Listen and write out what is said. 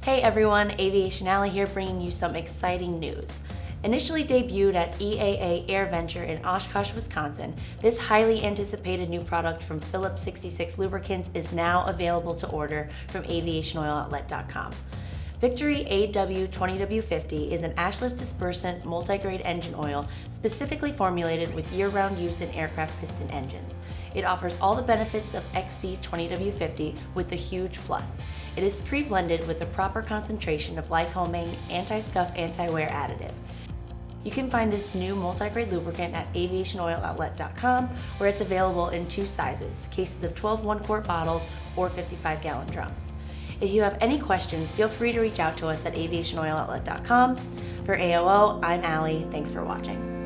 Hey everyone, Aviation Alley here bringing you some exciting news. Initially debuted at EAA AirVenture in Oshkosh, Wisconsin, this highly anticipated new product from Phillips 66 Lubricants is now available to order from aviationoiloutlet.com. Victory AW20w-50 is an ashless dispersant multi-grade engine oil specifically formulated with year-round use in aircraft piston engines. It offers all the benefits of XC20w-50 with a huge plus. It is pre-blended with the proper concentration of Lycoming anti-scuff anti-wear additive. You can find this new multi-grade lubricant at aviationoiloutlet.com, where it's available in two sizes, cases of 12 1-quart bottles or 55-gallon drums. If you have any questions, feel free to reach out to us at aviationoiloutlet.com. For AOO, I'm Allie. Thanks for watching.